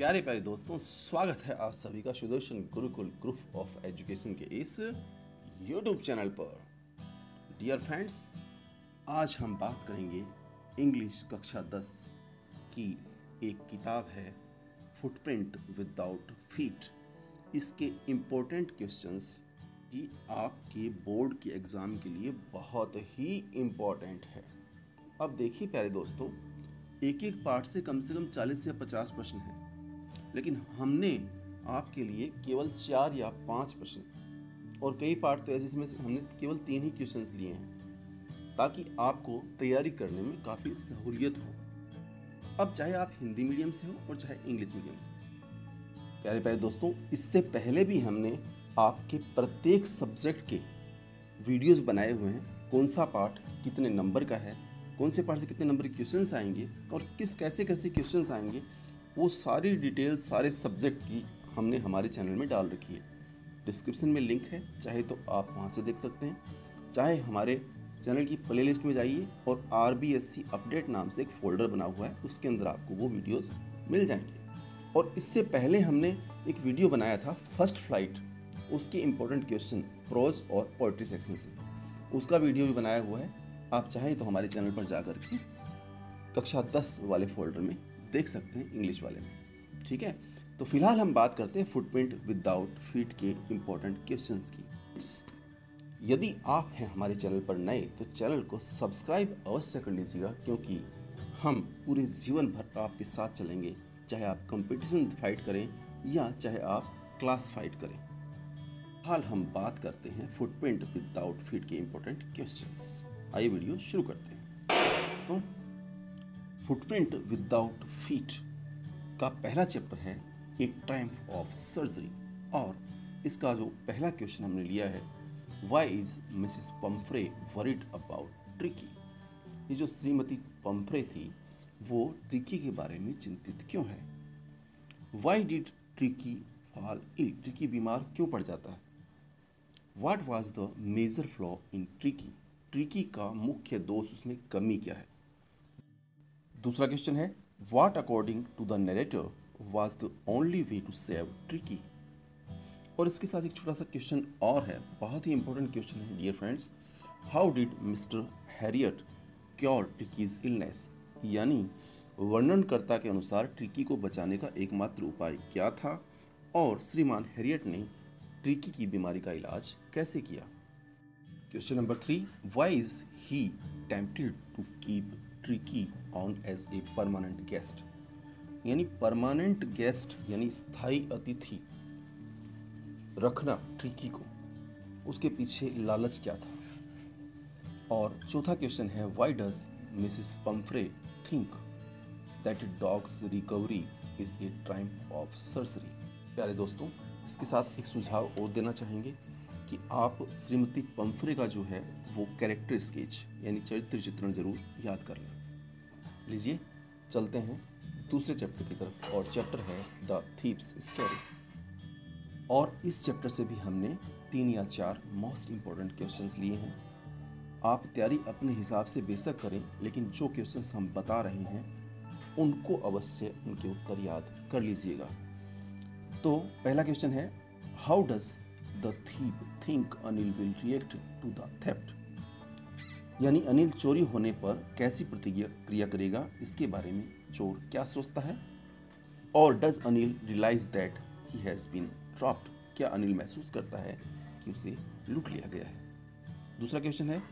प्यारे प्यारे दोस्तों, स्वागत है आप सभी का Sudarshan Gurukul group of education के इस YouTube चैनल पर। डियर फ्रेंड्स, आज हम बात करेंगे इंग्लिश कक्षा 10 की एक किताब है फुटप्रिंट विदाउट फीट। इसके इम्पोर्टेंट क्वेश्चंस कि आपके बोर्ड के एग्ज़ाम के लिए बहुत ही इम्पोर्टेंट है। अब देखिए प्यारे दोस्तों, एक एक पार्ट से कम 40 या 50 प्रश्न हैं, लेकिन हमने आपके लिए केवल 4 या 5 प्रश्न और कई पार्ट तो ऐसे जिसमें से हमने केवल 3 ही क्वेश्चंस लिए हैं, ताकि आपको तैयारी करने में काफ़ी सहूलियत हो। अब चाहे आप हिंदी मीडियम से हो और चाहे इंग्लिश मीडियम से। प्यारे प्यारे दोस्तों, इससे पहले भी हमने आपके प्रत्येक सब्जेक्ट के वीडियोस बनाए हुए हैं। कौन सा पार्ट कितने नंबर का है, कौन से पार्ट से कितने नंबर के क्वेश्चंस आएंगे और कैसे क्वेश्चंस आएंगे, वो सारी डिटेल सारे सब्जेक्ट की हमने हमारे चैनल में डाल रखी है। डिस्क्रिप्शन में लिंक है, चाहे तो आप वहाँ से देख सकते हैं, चाहे हमारे चैनल की प्लेलिस्ट में जाइए और RBSC अपडेट नाम से एक फोल्डर बना हुआ है, उसके अंदर आपको वो वीडियोस मिल जाएंगे। और इससे पहले हमने एक वीडियो बनाया था फर्स्ट फ्लाइट, उसके इम्पोर्टेंट क्वेश्चन प्रोज और पोएट्री सेक्शन से, उसका वीडियो भी बनाया हुआ है। आप चाहें तो हमारे चैनल पर जाकर के कक्षा 10 वाले फोल्डर में देख सकते हैं, इंग्लिश वाले में। ठीक है, तो फिलहाल हम बात करते हैं फुटप्रिंट विदाउट फीट के इम्पोर्टेंट क्वेश्चंस की। यदि आप हैं हमारे चैनल पर नए तो चैनल को सब्सक्राइब अवश्य कर लीजिएगा, क्योंकि हम पूरे जीवन भर आपके साथ चलेंगे, चाहे आप कंपटीशन फाइट करें या चाहे आप क्लास फाइट करें। हाल हम बात करते हैं फुटप्रिंट विदाउट फीट के इम्पोर्टेंट क्वेश्चंस। आइए वीडियो शुरू करते हैं। तो फुटप्रिंट विदाउट फीट का पहला चैप्टर है ए ट्रायम्फ ऑफ सर्जरी, और इसका जो पहला क्वेश्चन हमने लिया है, why is Mrs Pomfrey worried about tricky. ये जो श्रीमती पंफ्रे थी वो ट्रिकी के बारे में चिंतित क्यों है। Why did Tricky fall ill, Tricky बीमार क्यों पड़ जाता है। What was the major flaw in Tricky, Tricky का मुख्य दोष, उसमें कमी क्या है। दूसरा क्वेश्चन है what according to the narrator was the only way to save Tricky. और इसके साथ एक छोटा सा क्वेश्चन और है, बहुत ही इंपॉर्टेंट क्वेश्चन है dear friends, how did Mr Herriot cure Tricky's illness, यानी वर्णनकर्ता के अनुसार ट्रिकी को बचाने का एकमात्र उपाय क्या था और श्रीमान हैरियट ने ट्रिकी की बीमारी का इलाज कैसे किया। Question number 3, why is he tempted to keep Tricky on as a permanent guest, यानी परमानेंट गेस्ट यानी स्थायी अतिथि रखना ट्रिकी को, उसके पीछे लालच क्या था। और चौथा क्वेश्चन है why does Mrs Pomfrey think that dogs recovery is a Triumph of surgery. प्यारे दोस्तों, इसके साथ एक सुझाव और देना चाहेंगे कि आप श्रीमती पंफ्रे का जो है वो कैरेक्टर स्केच यानी चरित्र चित्रण जरूर याद कर लें। लीजिए चलते हैं दूसरे चैप्टर की तरफ, और चैप्टर है द थीव्स स्टोरी। और इस चैप्टर से भी हमने 3 या 4 मोस्ट इंपॉर्टेंट क्वेश्चंस लिए हैं। आप तैयारी अपने हिसाब से बेशक करें, लेकिन जो क्वेश्चंस हम बता रहे हैं उनको अवश्य उनके उत्तर याद कर लीजिएगा। तो पहला क्वेश्चन है how does the thief think Anil will react to the theft, यानी अनिल चोरी होने पर कैसी प्रतिक्रिया करेगा, इसके बारे में चोर क्या सोचता है। और does Anil realise that he has been robbed, क्या अनिल महसूस करता है कि उसे लूट लिया गया है। दूसरा क्वेश्चन है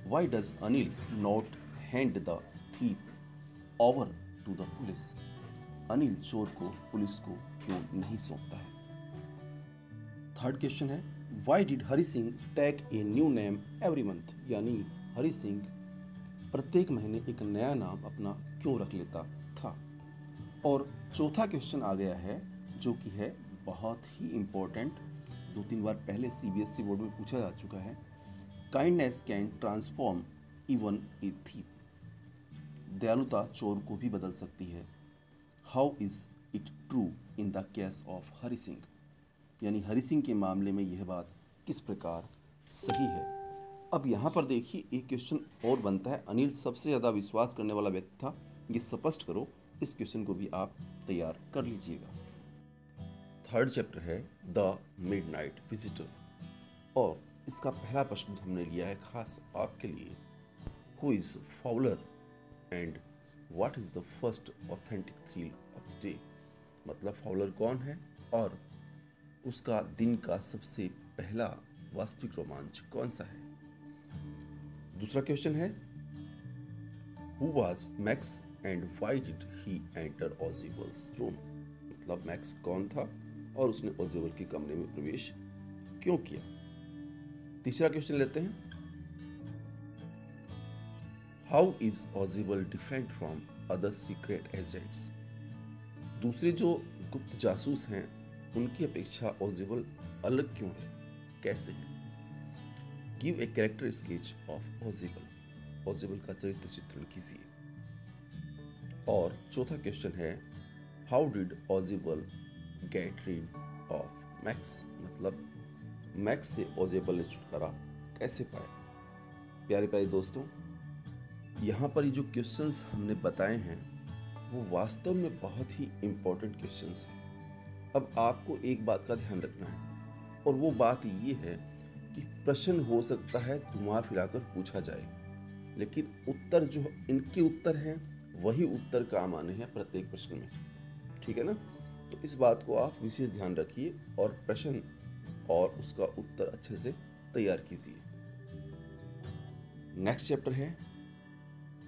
why does Anil not hand the thief over to the police, Anil चोर को पुलिस को क्यों नहीं सौंपता है। थर्ड क्वेश्चन है why did Hari Singh take a new name every month, यानी हरि सिंह प्रत्येक महीने एक नया नाम अपना क्यों रख लेता था। और चौथा क्वेश्चन आ गया है जो कि है बहुत ही इम्पोर्टेंट, 2-3 बार पहले CBSE बोर्ड में पूछा जा चुका है, kindness can transform even a thief, दयालुता चोर को भी बदल सकती है। How is it true in the case of Hari Singh, यानी हरि सिंह के मामले में यह बात किस प्रकार सही है। अब यहाँ पर देखिए एक क्वेश्चन और बनता है, अनिल सबसे ज़्यादा विश्वास करने वाला व्यक्ति था, ये स्पष्ट करो। इस क्वेश्चन को भी आप तैयार कर लीजिएगा। थर्ड चैप्टर है द मिडनाइट विजिटर और इसका पहला प्रश्न हमने लिया है खास आपके लिए। Who is Fowler and what is the first authentic thrill of the day. मतलब फाउलर कौन है और उसका दिन का सबसे पहला वास्तविक रोमांच कौन सा है। दूसरा क्वेश्चन है who was Max and why did he enter Ausable's room. मतलब मैक्स कौन था और उसने ओजिबल के कमरे में प्रवेश क्यों किया। तीसरा क्वेश्चन लेते हैं how is Ausable different from other secret agents. दूसरे जो गुप्त जासूस हैं उनकी अपेक्षा ओजिबल अलग क्यों है, कैसे है। Give a character sketch of Ausable. Ausable का चरित्र चित्रण कीजिए। और चौथा क्वेश्चन है how did Ausable get rid of Max. मतलब मैक्स से ओजिबल ने छुटकारा कैसे पाया। प्यारे प्यारे दोस्तों, यहाँ पर ये जो क्वेश्चंस हमने बताए हैं वो वास्तव में बहुत ही इम्पोर्टेंट क्वेश्चंस हैं। अब आपको एक बात का ध्यान रखना है और वो बात ये है कि प्रश्न हो सकता है घुमा फिराकर पूछा जाए, लेकिन उत्तर जो इनके उत्तर हैं वही उत्तर काम आने हैं प्रत्येक प्रश्न में। ठीक है ना। तो इस बात को आप विशेष ध्यान रखिए और प्रश्न और उसका उत्तर अच्छे से तैयार कीजिए। नेक्स्ट चैप्टर है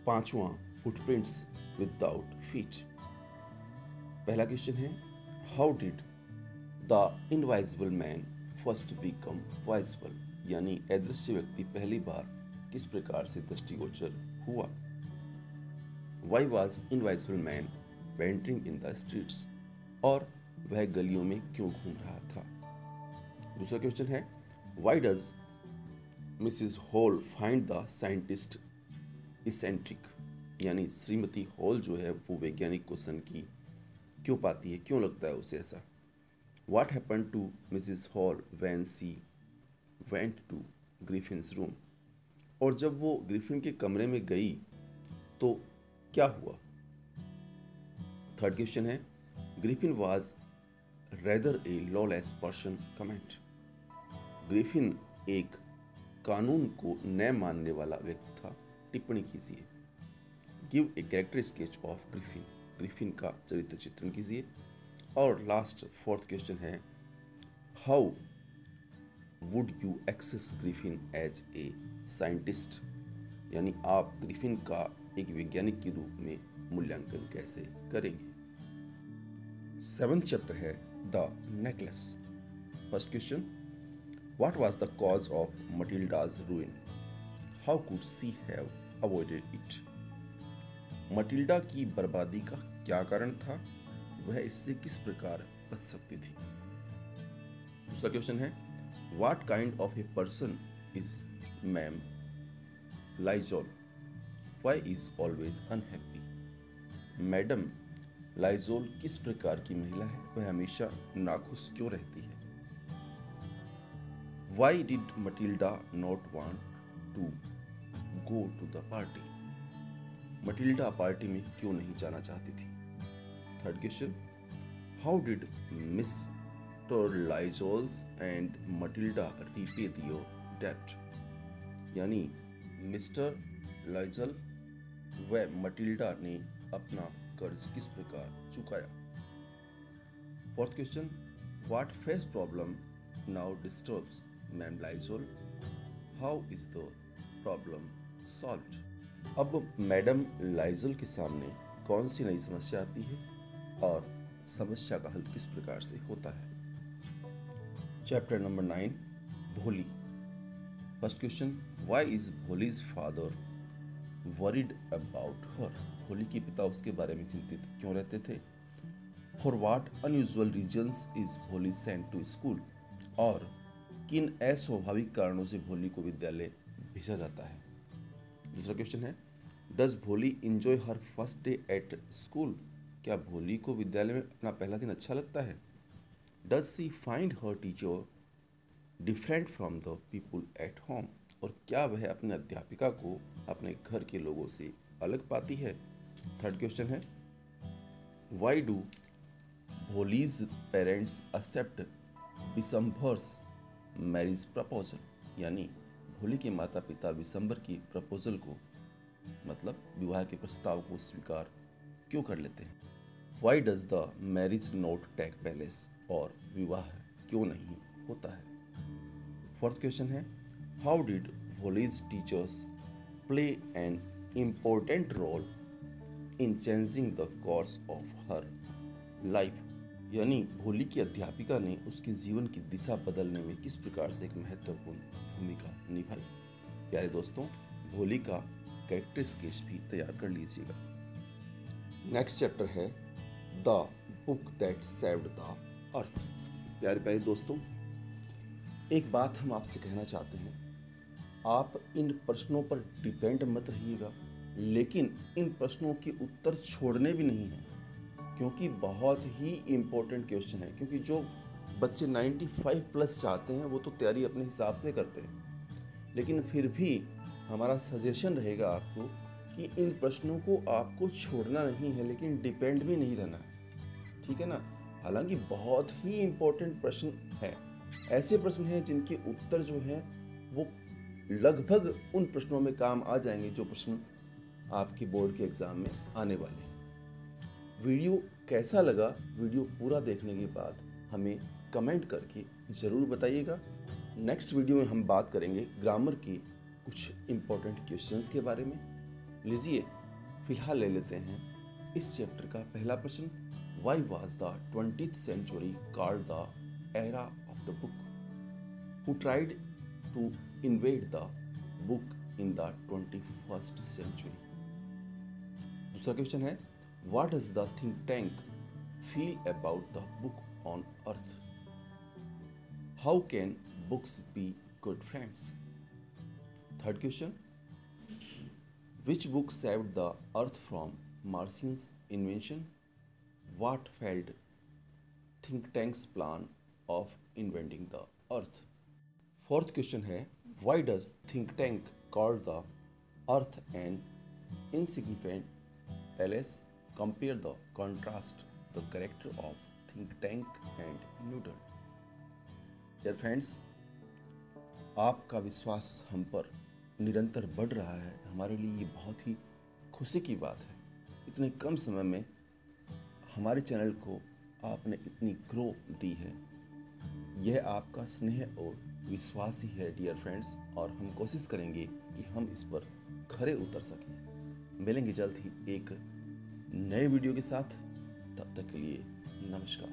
पांचवा फुटप्रिंट्स विदाउट फीट। पहला क्वेश्चन है how did the invisible man first become visible. यानी अदृश्य व्यक्ति पहली बार किस प्रकार से दृष्टिगोचर हुआ। Why was invisible man wandering in the streets. और वह गलियों में क्यों घूम रहा था। दूसरा क्वेश्चन है why does Mrs hall find the scientist eccentric. यानी श्रीमती हॉल जो है वो वैज्ञानिक को सनकी क्यों पाती है, क्यों लगता है उसे ऐसा। What happened to Mrs. Hall when she went to Griffin's room? और जब वो ग्रिफिन के कमरे में गई तो क्या हुआ। थर्ड क्वेश्चन है Griffin was rather A lawless person comment. Griffin एक कानून को न मानने वाला व्यक्ति था, टिप्पणी कीजिए। Give a character sketch of Griffin. Griffin का चरित्र चित्रण कीजिए। और लास्ट फोर्थ क्वेश्चन है how would you assess Griffin as a scientist. यानी आप ग्रिफिन का एक वैज्ञानिक के रूप में मूल्यांकन कैसे करेंगे। सेवेंथ चैप्टर है the necklace. First question what was the cause of Matilda's ruin. How could she have avoided it. Matilda की बर्बादी का क्या कारण था, वह इससे किस प्रकार बच सकती थी। दूसरा क्वेश्चन है what kind of a person is ma'am Lizol. Why is always unhappy. Madam Lizol किस प्रकार की महिला है, वह हमेशा नाखुश क्यों रहती है। Why did Matilda not want to go to the party. Matilda party में क्यों नहीं जाना चाहती थी। Third question how did Mr Loisels and Matilda repay their डेब्ट। यानी मिस्टर लाइजल व मटिल्डा ने अपना कर्ज किस प्रकार चुकाया। Fourth question what fresh problem now disturbs ma'am Lizol. How is the problem solved. अब मैडम लाइजल के सामने कौन सी नई समस्या आती है और समस्या का हल किस प्रकार से होता है। चैप्टर नंबर 9 भोली। First question why is Bholi's father worried about her. भोली के पिता उसके बारे में चिंतित क्यों रहते थे। For what unusual reasons is भोली सेंट टू स्कूल। और किन अस्वाभाविक कारणों से भोली को विद्यालय भेजा जाता है। दूसरा क्वेश्चन है डज भोली enjoy her first day at school. क्या भोली को विद्यालय में अपना पहला दिन अच्छा लगता है। Does she find her teacher different from the people at home. और क्या वह अपने अध्यापिका को अपने घर के लोगों से अलग पाती है। थर्ड क्वेश्चन है why do Bholi's parents accept Bishamber's marriage proposal, यानी भोली के माता पिता विशंबर की प्रपोजल को, मतलब विवाह के प्रस्ताव को स्वीकार क्यों कर लेते हैं? Why does the marriage not take place, और विवाह क्यों नहीं होता है? फोर्थ क्वेश्चन है, how did Bholi's teachers play an important role in changing the course of her life, यानी भोली की अध्यापिका ने उसके जीवन की दिशा बदलने में किस प्रकार से एक महत्वपूर्ण भूमिका निभाई? प्यारे दोस्तों, भोली का कैरेक्टर स्केच भी तैयार कर लीजिएगा। नेक्स्ट चैप्टर है the book that saved the earth. प्यारे प्यारे दोस्तों, एक बात हम आपसे कहना चाहते हैं, आप इन प्रश्नों पर डिपेंड मत रहिएगा, लेकिन इन प्रश्नों के उत्तर छोड़ने भी नहीं हैं, क्योंकि बहुत ही इम्पोर्टेंट क्वेश्चन है। क्योंकि जो बच्चे 95 प्लस चाहते हैं वो तो तैयारी अपने हिसाब से करते हैं, लेकिन फिर भी हमारा सजेशन रहेगा आपको कि इन प्रश्नों को आपको छोड़ना नहीं है, लेकिन डिपेंड भी नहीं रहना है, ठीक है ना। हालांकि बहुत ही इम्पोर्टेंट प्रश्न है, ऐसे प्रश्न हैं जिनके उत्तर जो है वो लगभग उन प्रश्नों में काम आ जाएंगे जो प्रश्न आपके बोर्ड के एग्जाम में आने वाले हैं। वीडियो कैसा लगा, वीडियो पूरा देखने के बाद हमें कमेंट करके ज़रूर बताइएगा। नेक्स्ट वीडियो में हम बात करेंगे ग्रामर के कुछ इम्पोर्टेंट क्वेश्चंस के बारे में। लीजिए फिलहाल ले लेते हैं इस चैप्टर का पहला प्रश्न, why was the 20th century called the era of the book, who tried to invade the book in the 21st century। दूसरा क्वेश्चन है, what does the think tank feel about the book on earth? How can books be good friends? Third question, which book saved the earth from Martians invention? What failed think tank's plan of inventing the earth? Fourth question है, why does think tank call the earth an insignificant palace? Compare the contrast the character of think tank and Newton। Dear friends, आपका विश्वास हम पर निरंतर बढ़ रहा है, हमारे लिए ये बहुत ही खुशी की बात है। इतने कम समय में हमारे चैनल को आपने इतनी ग्रो दी है, यह आपका स्नेह और विश्वास ही है डियर फ्रेंड्स, और हम कोशिश करेंगे कि हम इस पर खरे उतर सकें। मिलेंगे जल्द ही एक नए वीडियो के साथ, तब तक के लिए नमस्कार।